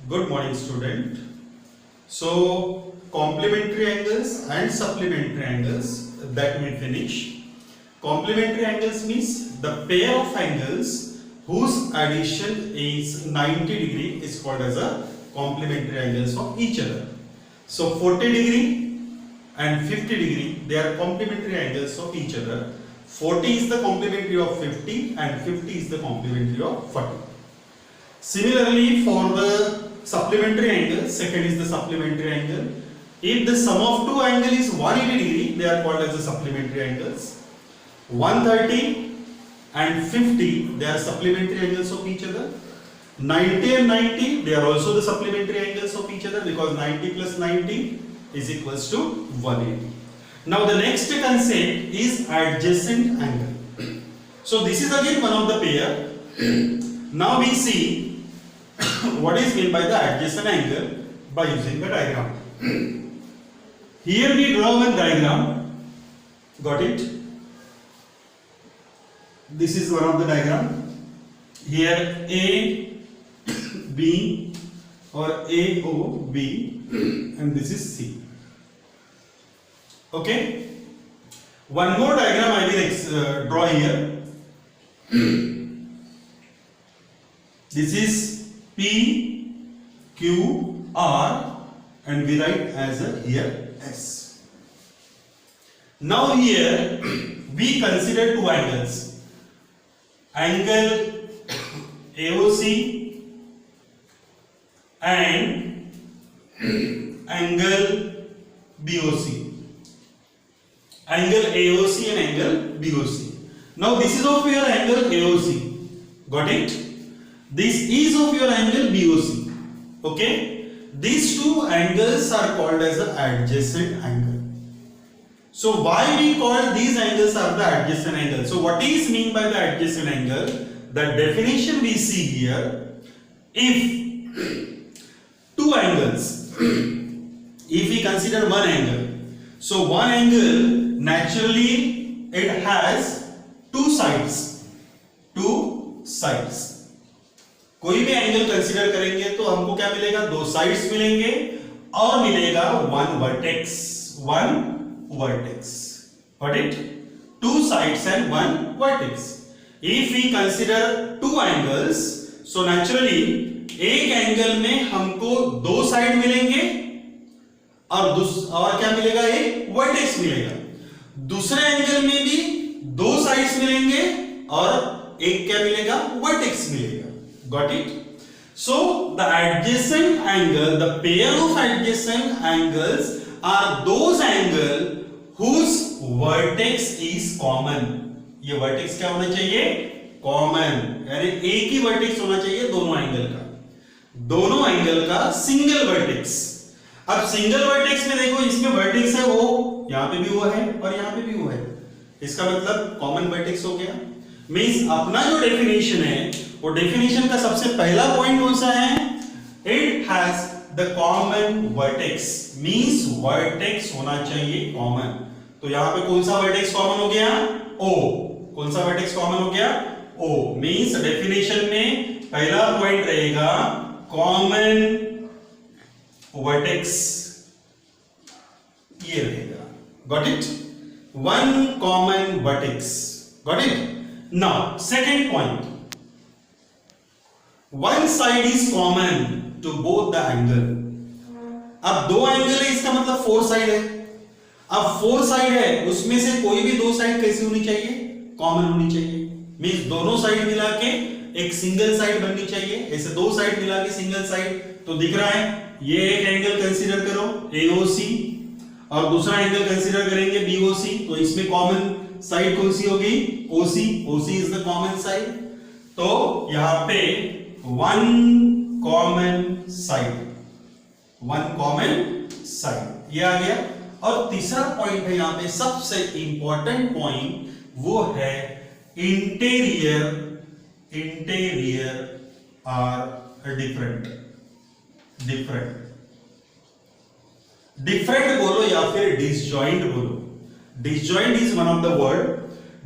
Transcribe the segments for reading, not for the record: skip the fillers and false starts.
Good morning, student. So, complementary angles and supplementary angles that we finish. Complementary angles means the pair of angles whose addition is 90 degree is called as a complementary angles of each other. So, 40 degree and 50 degree, they are complementary angles of each other. 40 is the complementary of 50 and 50 is the complementary of 40. Similarly, for the supplementary angle, second is the supplementary angle. If the sum of two angle is 180 degree, they are called as the supplementary angles. 130 and 50, they are supplementary angles of each other. 90 and 90, they are also the supplementary angles of each other because 90 plus 90 is equals to 180. Now the next concept is adjacent angle. So this is again one of the pair. Now we see what is meant by the adjacent angle by using the diagram. Here we draw one diagram. Got it? This is one of the diagram. Here A, B or A, O, B and this is C. Okay? One more diagram I will draw here. This is P, Q, R and we write as a here S. Now here we consider two angles. Angle AOC and angle BOC. Angle AOC and angle BOC. Now this is of your angle AOC. Got it? This is of your angle BOC. Okay? These two angles are called as the adjacent angle. So why we call these angles are the adjacent angle? So what is mean by the adjacent angle? The definition we see here, if two angles, if we consider one angle, so one angle naturally it has two sides. Two sides. कोई भी angle consider करेंगे तो हमको क्या मिलेगा? दो sides मिलेंगे और मिलेगा one vertex. Got it? Two sides and one vertex. If we consider two angles, so naturally एक एंगल में हमको दो साइड मिलेंगे और क्या मिलेगा? एक वर्टेक्स मिलेगा. दूसरे एंगल में भी दो साइड्स मिलेंगे और एक क्या मिलेगा? वर्टेक्स मिलेगा. Got it? So the adjacent angle, the pair of adjacent angles are those angle whose vertex is common. ये vertex क्या होना चाहिए? Common. यानी एक ही vertex होना चाहिए दोनों एंगल का. दोनों एंगल का सिंगल vertex. अब सिंगल vertex में देखो इसमें vertex है वो, यहाँ पे भी वो है और यहाँ पे भी वो है. इसका मतलब common vertex हो गया. मीन्स अपना जो डेफिनेशन है वो डेफिनेशन का सबसे पहला पॉइंट कौन सा है? It has the common vertex. Means vertex होना चाहिए कॉमन. तो यहां पे कौन सा वर्टेक्स कॉमन हो गया? ओ. कौन सा वर्टेक्स कॉमन हो गया? ओ. मींस डेफिनेशन में पहला पॉइंट रहेगा कॉमन वर्टेक्स. ये रहेगा. Got it? One common vertex. Got it? Now second point, one side is common to both the angle. अब दो एंगल है इसका मतलब फोर साइड है. अब फोर साइड है उसमें से कोई भी दो साइड कैसी होनी चाहिए? कॉमन होनी चाहिए. मींस दोनों साइड मिला के एक सिंगल साइड बननी चाहिए. ऐसे दो साइड मिला के सिंगल साइड तो दिख रहा है. ये एक एंगल कंसीडर करो AOC और दूसरा एंगल कंसीडर करेंगे BOC. तो इसमें कॉमन साइड कौन सी होगी? OC. OC is the common side. तो यहां पे वन कॉमन साइड ये आ गया. और तीसरा पॉइंट है यहां पे सबसे इंपॉर्टेंट पॉइंट, वो है इंटीरियर आर डिफरेंट बोलो या फिर डिसजॉइंट बोलो. Disjoint is one of the word.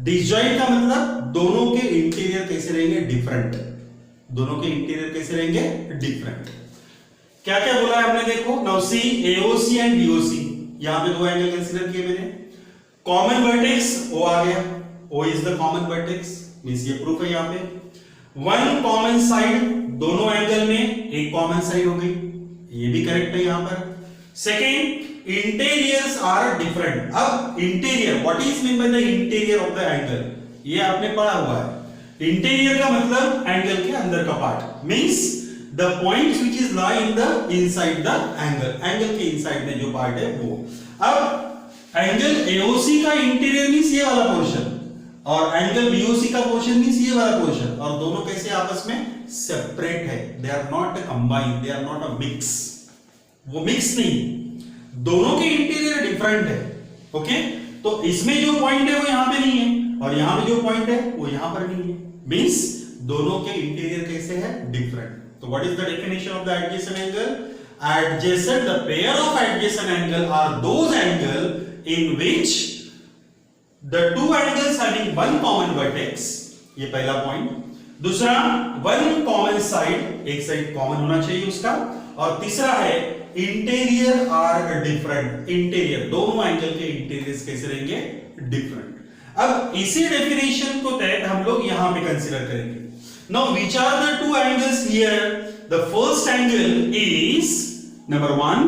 Disjoint का मतलब दोनों के इंटीरियर कैसे रहेंगे? डिफरेंट. दोनों के इंटीरियर कैसे रहेंगे? डिफरेंट. क्या क्या बोला है हमने, देखो now see AOC and BOC, यहां पे दो एंगल कंसीडर किए मैंने। कॉमन वर्टेक्स ओ आ गया, O is the common vertex, means ये प्रूफ है यहां पे। वन कॉमन साइड, दोनों एंगल में एक कॉमन साइड हो गई, ये भी करेक्ट है यहां पर। Second, interiors are different. अब interior, what is mean by the interior of the angle, ये आपने पढ़ा हुआ है। इंटीरियर का मतलब एंगल के अंदर का part, means the points which is lie in the inside the angle, angle के इनसाइड में जो पार्ट है वो। अब एंगल एओसी का इंटीरियर मींस ये वाला पोर्शन, और एंगल बीओसी का पोर्शन मींस ये वाला पोर्शन, और दोनों कैसे आपस में सेपरेट है, they are not combined, they are not a mix, वो मिक्स नहीं, दोनों के इंटीरियर डिफरेंट है। ओके, तो इसमें जो पॉइंट है वो यहां पे नहीं है, और यहां पे जो पॉइंट है वो यहां पर नहीं है, मींस दोनों के इंटीरियर कैसे है, डिफरेंट। तो what is the definition of the adjacent angle? Adjacent, the pair of adjacent angle are those angle in which the two angles having one common vertex, ये पहला पॉइंट। दूसरा, वन कॉमन साइड, एक side common होना चाहिए उसका, और तीसरा है इंटीरियर आर डिफरेंट, इंटीरियर, दोनों एंगल के इंटीरियर्स कैसे रहेंगे, डिफरेंट। अब इसी डेफिनेशन को तहत हम लोग यहां पे कंसीडर करेंगे। Now which are the two angles here? The first angle is number 1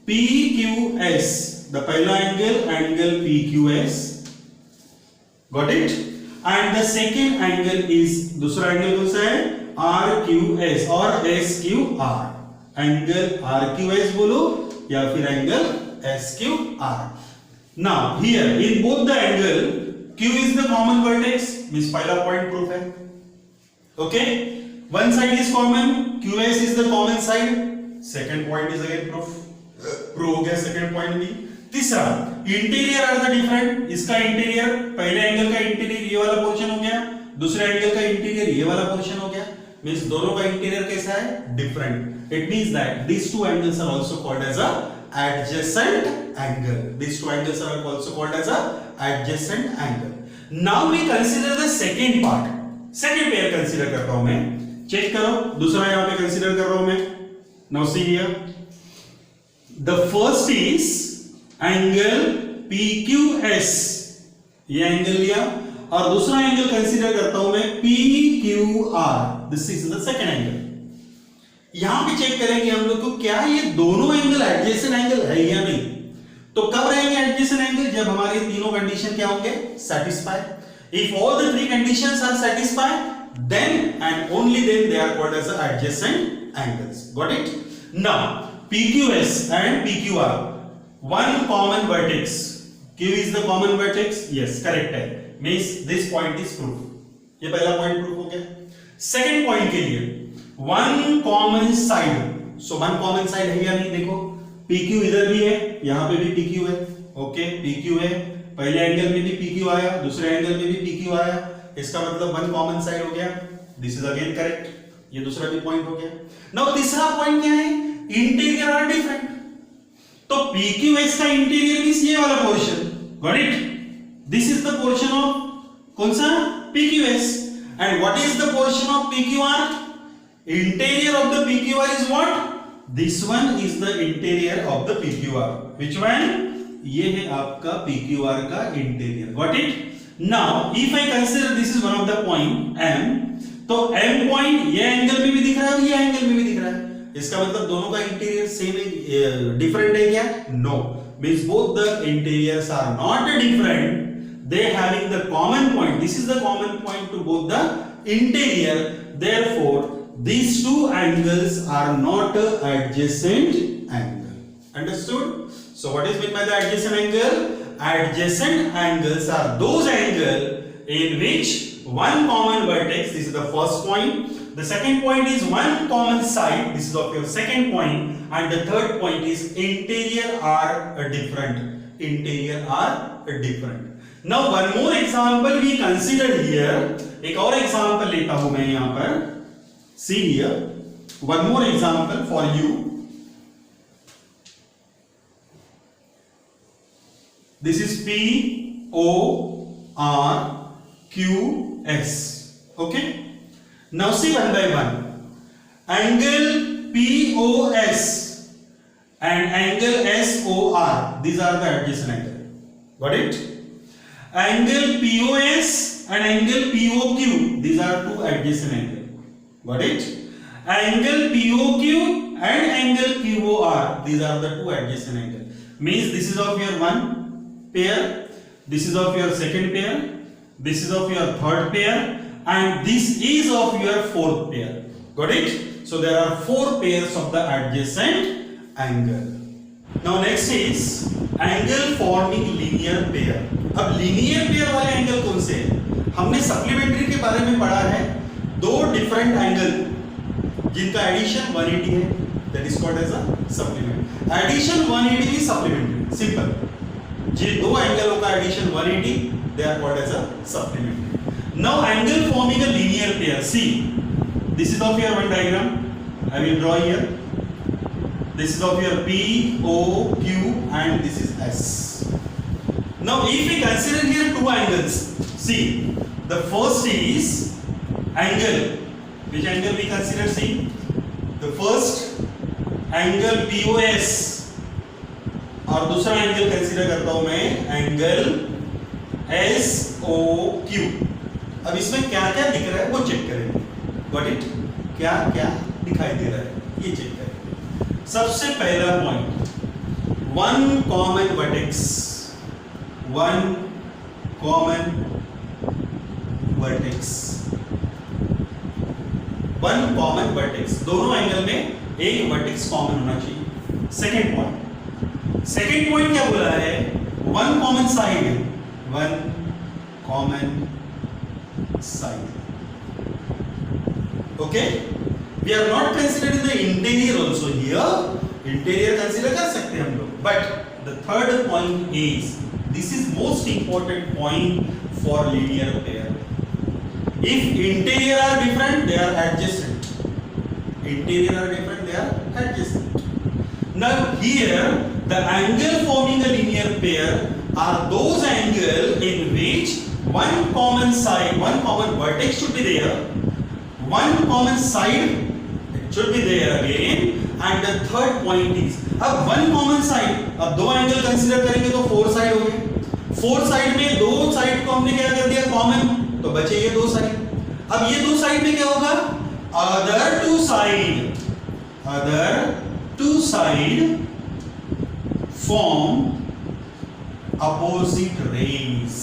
PQS, the पहला angle PQS, got it. And the second angle is, दूसरा एंगल कौन सा है, RQS और SQR, एंगल RQS बोलो या फिर angle SQR। Now here in both the angle Q is the common vertex, means पहला पॉइंट प्रूफ है। Okay, one side is common, QS is the common side, second point is again proof, prove हो गया second point भी। तीसरा, interior are the different, इसका interior, पहले angle का interior ये वाला पोर्शन हो गया, दूसरे एंगल का इंटीरियर ये वाला पोर्शन हो गया, मींस दोनों का इंटीरियर कैसा है, different. It means that these two angles are also called as a adjacent angle, these two angles are also called as a adjacent angle. Now we consider the second part, second pair consider करता हूं मैं, check करो, दूसरा यहां पे consider कर रहा हूं मैं। Now see here, the first is angle PQS, ये एंगल लिया, और दूसरा एंगल कंसीडर करता हूं मैं PQR, this is the second angle. यहां पे चेक करेंगे हम लोग को क्या ये दोनों एंगल एडजेसेंट एंगल है या नहीं। तो कब रहेंगे एडजेसेंट एंगल? जब हमारे तीनों कंडीशन क्या होंगे, satisfy. If all the three conditions are satisfy, then and only then they are called as adjacent angles, got it. Now PQS and PQR, one common vertex, Q is the common vertex, yes correct है, means this point is proof, ये पहला point proof हो गया। Second point के लिए one common side, so one common side है या नहीं, देखो PQ इधर भी है, यहां पे भी PQ है, ओके PQ है, पहले एंगल में भी PQ आया, दूसरे एंगल में भी PQ आया, इसका मतलब वन कॉमन साइड हो गया, दिस इज अगेन करेक्ट, ये दूसरा भी पॉइंट हो गया। नाउ तीसरा पॉइंट क्या है, इंटीरियर आर डिफरेंट, तो PQS का इंटीरियर मींस ये वाला portion, got it, this is the portion of कौन सा, PQS, and what is the portion of PQR? Interior of the PQR is what? This one is the interior of the PQR. Which one? ये है आपका PQR का interior. Got it? Now, if I consider this is one of the point M, तो M point ये angle में भी दिख रहा है, ये एंगल में भी दिख रहा है, इसका मतलब दोनों का इंटीरियर सेम है, डिफरेंट है क्या? No. Means both the interiors are not different. They having the common point. This is the common point to both the interior. Therefore, these two angles are not adjacent angle. Understood? So what is meant by the adjacent angle? Adjacent angles are those angles in which one common vertex, this is the first point, the second point is one common side, this is of your second point, and the third point is interior are different, interior are different. Now one more example we consider here, एक और example लेता हूं मैं यहां पर, see here, one more example for you. This is P O R Q S. Okay. Now see one by one. Angle POS and angle SOR, these are the adjacent angle. Got it? Angle POS and angle POQ, these are two adjacent angle. Got it? Angle POQ and angle QOR, these are the two adjacent angle. Means this is of your one pair, this is of your second pair, this is of your third pair, and this is of your fourth pair. Got it? So there are four pairs of the adjacent angle. Now next is angle forming linear pair. अब linear pair वाले angle कौन से हैं? हमने supplementary के बारे में पढ़ा है, दो डिफरेंट एंगल जिनका एडिशन 180 है, that is called as a supplement. Addition 180 is supplementary, simple. जे दो एंगलों का addition 180, they are called as a supplementary. Now angle forming a linear pair. See, this is of your one diagram. I will draw here. This is of your P, O, Q, and this is S. Now, if we consider here two angles, see, the first is angle. Which angle we consider? See, the first angle POS, और दूसरा angle consider करता हूं मैं angle SOQ. अब इसमें क्या क्या दिख रहा है वो चेक करेंगे. Got it? क्या क्या दिखाई दे रहा है ये चेक करेंगे. सबसे पहला point, one common vertex, one common vertex, one common vertex. दोनों एंगल में एक वर्टेक्स कॉमन होना चाहिए. सेकेंड पॉइंट क्या बोला है? One common side, one common side. Okay, we are not considering the interior also here. Interior consider कर सकते हैं हम लोग, but the third point is, this is most important point for linear pair. If interior are different, they are adjacent. Interior are different, they are adjacent. Now here the angle forming a linear pair are those angle in which one common side, one common vertex should be there, one common side should be there again, and the third point is, अब one common side, अब दो angle consider करेंगे तो four side हो गए. Four side में दो side को हमने क्या कर दिया कॉमन, तो बचे ये दो साइड. अब ये दो साइड में क्या होगा? other two side form opposite rays.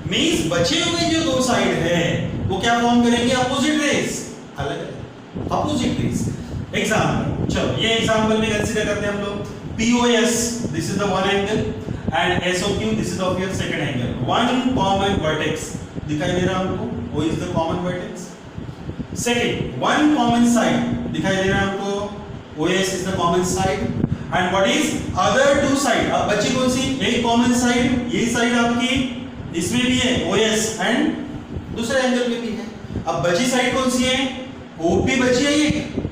Means बचे हुए जो दो साइड है वो क्या फॉर्म करेंगे? Opposite rays. अलग अपोजिट रेस. एग्जाम्पल, चलो ये एग्जाम्पल में कंसीडर करते हैं हम लोग. POS, this is the one angle, and SOQ, this is of your second angle. One common vertex दिखाई दे रहा है हमको, वो is the common vertex. Second, one common side दिखाई दे रहा है हमको, OS is the common side. And what is other two side? अब बची कौन सी? एक कॉमन साइड, ये साइड आपकी, इसमें भी है OS एंड दूसरे एंगल में भी है. अब बची साइड कौन सी है? OP बची है ये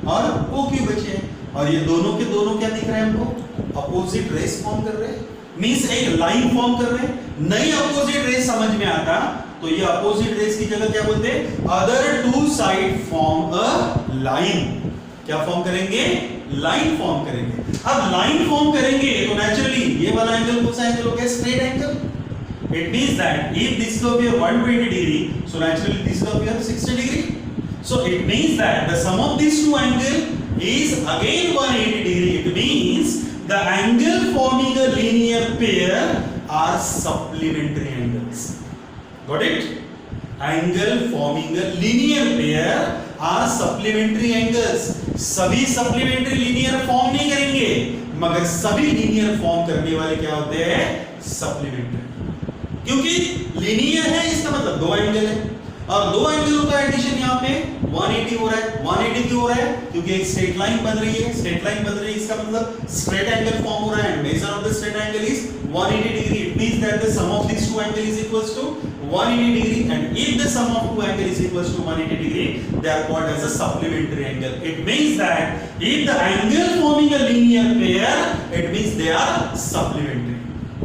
और OQ बची है, और ये दोनों के दोनों क्या दिख रहे हैं हमको? अपोजिट रेस फॉर्म कर रहे हैं. मींस एक लाइन फॉर्म कर रहे हैं. नहीं अपोजिट रेस समझ में आता तो ये अपोजिट रेस की जगह क्या बोलते हैं? Other two side form a line. क्या फॉर्म करेंगे? लाइन फॉर्म करेंगे. अब लाइन फॉर्म करेंगे तो नेचुरली ये वाला एंगल कौन सा एंगल हो गया? Straight angle. It means that if this is of your 120 degree, so naturally this is of your 60 degree. So it means that the sum of these two angle is again 180 degree. It means the angle forming a linear pair are supplementary angles. Got it? Angle forming a linear pair are supplementary angles. सभी supplementary linear form नहीं करेंगे, मगर सभी linear form करने वाले क्या होते हैं? Supplementary. क्योंकि linear है इसका मतलब दो एंगल है, और दो एंगलों का एडिशन यहाँ पे 180 हो रहा है. 180 क्यों हो रहा है? क्योंकि एक स्ट्रेट लाइन बन रही है. स्ट्रेट लाइन बन रही है इसका मतलब स्ट्रेट एंगल फॉर्म हो रहा है. Measure of the straight angle is 180 degree. It means that the sum of these two angle is equals to 180 degree, and if the sum of two angle is equals to 180 degree, they are called as a supplementary angle. It means that if the angle forming a linear pair, it means they are supplementary.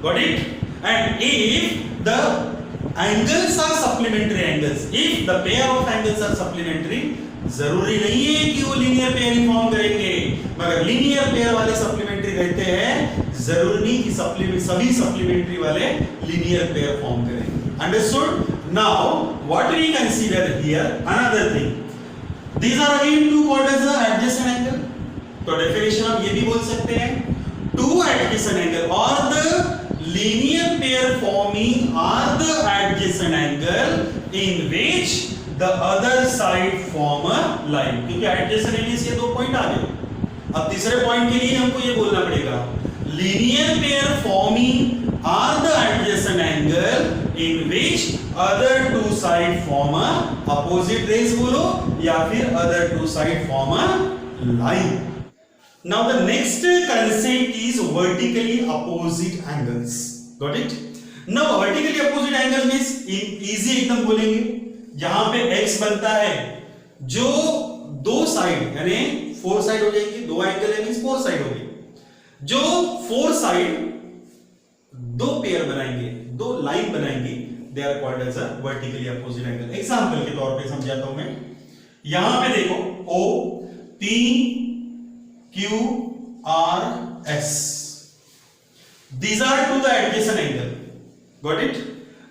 Got it? And if the angles are supplementary angles, if the pair of angles are supplementary, जरूरी नहीं है कि वो linear pair ही form करेंगे, मगर linear pair वाले supplementary रहते हैं, जरूरी नहीं कि सभी सप्लीमेंट्री वाले लीनियर पेयर फॉर्म करेंगे। Understood? Now what we consider here another thing, these are again two called as the adjacent angle, तो डेफिनेशन हम ये भी बोल सकते हैं, two adjacent angle or the linear pair forming are the adjacent angle in which the other side form a line, क्योंकि adjacent angle से दो पॉइंट आ गए। अब तीसरे पॉइंट के लिए हमको ये बोलना पड़ेगा, linear pair forming are the adjacent angle in which other two side form a opposite rays बोलो या फिर other two side form a line। Now the next concept is vertically opposite angles. Got it? Now vertically opposite angle means easy एकदम बोलेंगे, जहां पे x बनता है, जो दो साइड यानी फोर साइड हो जाएगी, दो एंगल है मींस फोर साइड होगी, जो फोर साइड दो पेयर बनाएंगे, दो लाइन बनाएंगे, they are called as a vertically opposite angle। Example के तौर पे समझाता हूं मैं, यहां पे देखो O P Q R S, these are to the adjacent angle, got it,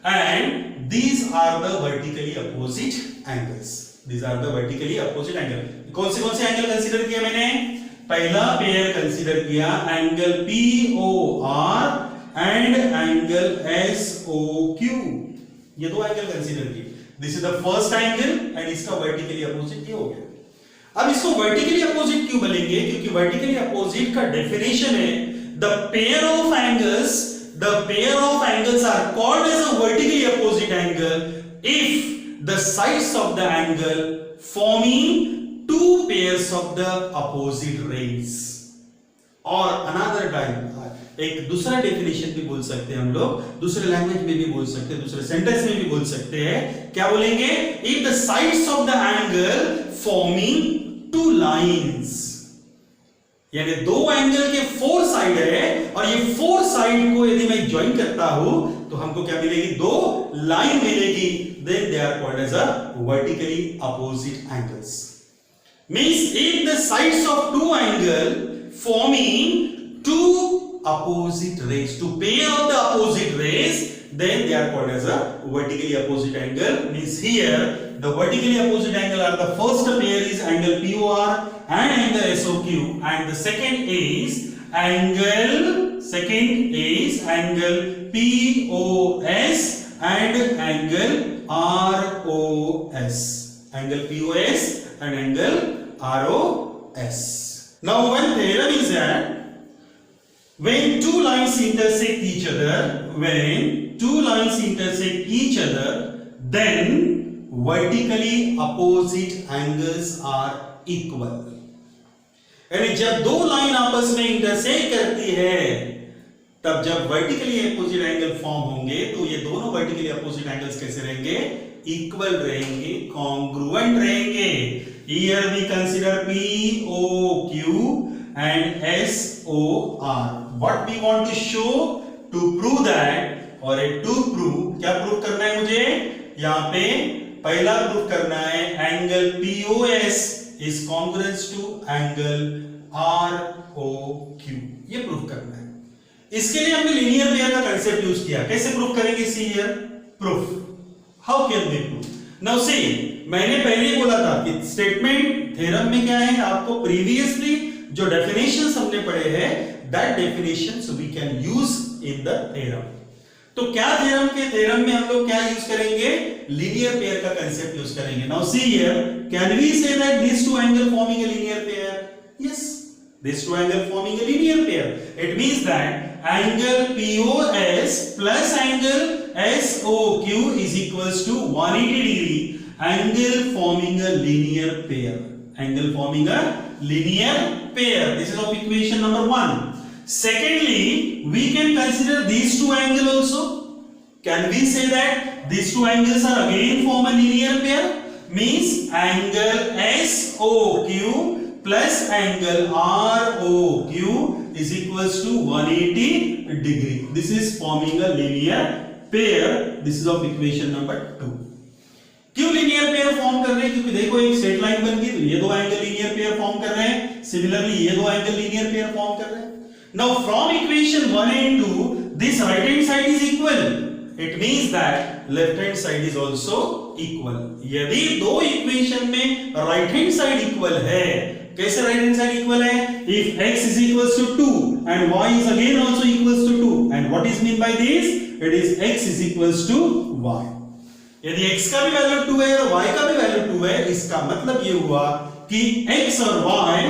and these are the vertically opposite angles, these are the vertically opposite angle। कौन से एंगल कंसीडर किया मैंने? पहला पेयर कंसीडर किया angle POR and angle SOQ, ये दो angle consider किए, this is the first angle and इसका वर्टिकली अपोजिट ये हो गया। अब इसको वर्टिकली अपोजिट क्यों बोलेंगे? क्योंकि वर्टिकली अपोजिट का डेफिनेशन है the pair of angles are called as a vertically opposite angle if the sides of the angle forming two pairs of the opposite rays. और अनदर टाइम एक दूसरा definition भी बोल सकते हैं हम लोग, दूसरे लैंग्वेज में भी बोल सकते हैं, दूसरे सेंटेंस में भी बोल सकते हैं, क्या बोलेंगे? If the sides of the angle forming two lines, यानी दो एंगल के फोर साइड है और ये फोर साइड को यदि मैं ज्वाइन करता हूं तो हमको क्या मिलेगी? दो लाइन मिलेगी, then they are called as a vertically opposite angles. Means if the sides of two angle forming two opposite rays, to pair of the opposite rays, then they are called as a vertically opposite angle। Means here the vertically opposite angle are the first pair is angle POR and angle SOQ, and the second is angle POS and angle ROS, angle POS and angle ROS। Now one theorem is that when two lines intersect each other, then vertically opposite angles are equal। यानी जब दो line आपस में intersect करती है, तब जब vertically opposite angle form होंगे तो ये दोनों वर्टिकली अपोजिट एंगल्स कैसे रहेंगे? इक्वल रहेंगे, कॉन्ग्रुएंट रहेंगे। Here we consider POQ and SOR। What we want to show to prove that, और to prove क्या प्रूव करना है मुझे? यहाँ पे पहला प्रूव करना है angle POS is congruent to angle ROQ, ये प्रूव करना है। इसके लिए हमने लीनियर पेयर का कंसेप्ट यूज किया। कैसे प्रूव करेंगे? See here proof, how can we prove? Now see, मैंने पहले ही बोला था कि स्टेटमेंट थ्योरम में क्या है, आपको प्रीवियसली जो डेफिनेशंस हमने पढ़े हैं that definitions we can use in the theorem. तो क्या थ्योरम में हम लोग क्या यूज करेंगे? लीनियर पेयर का कांसेप्ट यूज करेंगे। Now see here, can we say that this two angle forming a linear pair? Yes, this two angle forming a linear pair. It means that angle POS plus angle SOQ is equals to 180 degree, angle forming a linear pair, angle forming a linear pair। This is of equation number 1। Secondly, we can consider these two angles also। Can we say that these two angles are again form a linear pair? Means angle SOQ plus angle ROQ is equals to 180 degree। This is forming a linear pair, this is of equation number 2। क्यों linear pair form कर रहे हैं? क्योंकि देखो एक straight line बन गई तो ये दो एंगल लीनियर पेयर फॉर्म कर रहे हैं, सिमिलरली ये दो एंगल लीनियर पेयर फॉर्म कर रहे हैं। Now from equation 1 and 2 this right hand side is equal, it means that left hand side is also equal। यदि दो इक्वेशन में राइट हैंड साइड इक्वल है, कैसे राइट हैंड साइड इक्वल है? if x is equals to 2 and y is again also equals to 2, and what is mean by this? It is x is equals to y। यदि x का भी value 2 है और y का भी value 2 है, इसका मतलब ये हुआ कि x और y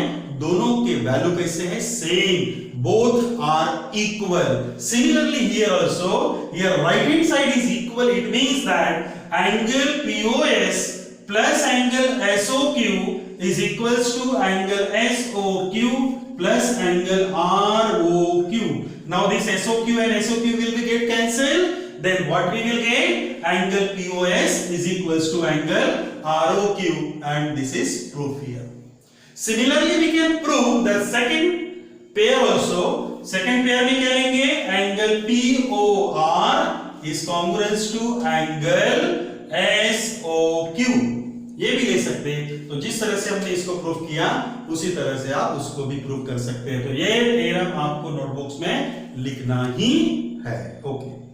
दोनों के वैल्यू कैसे है? Same, both are equal। Similarly here also, here right hand side is equal, it means that angle POS plus angle SOQ is equals to angle SOQ plus angle ROQ। Now this SOQ and SOQ will be get cancelled, then what we will get? Angle POS is equals to angle ROQ, and this is proof here। Similarly we can prove the second pair also। second pair में क्या लेंगे? angle POR is congruent to angle SOQ, ये भी ले सकते हैं। तो जिस तरह से हमने इसको प्रूफ किया उसी तरह से आप उसको भी प्रूफ कर सकते हैं। तो ये थ्योरम आपको नोटबुक्स में लिखना ही है। ओके।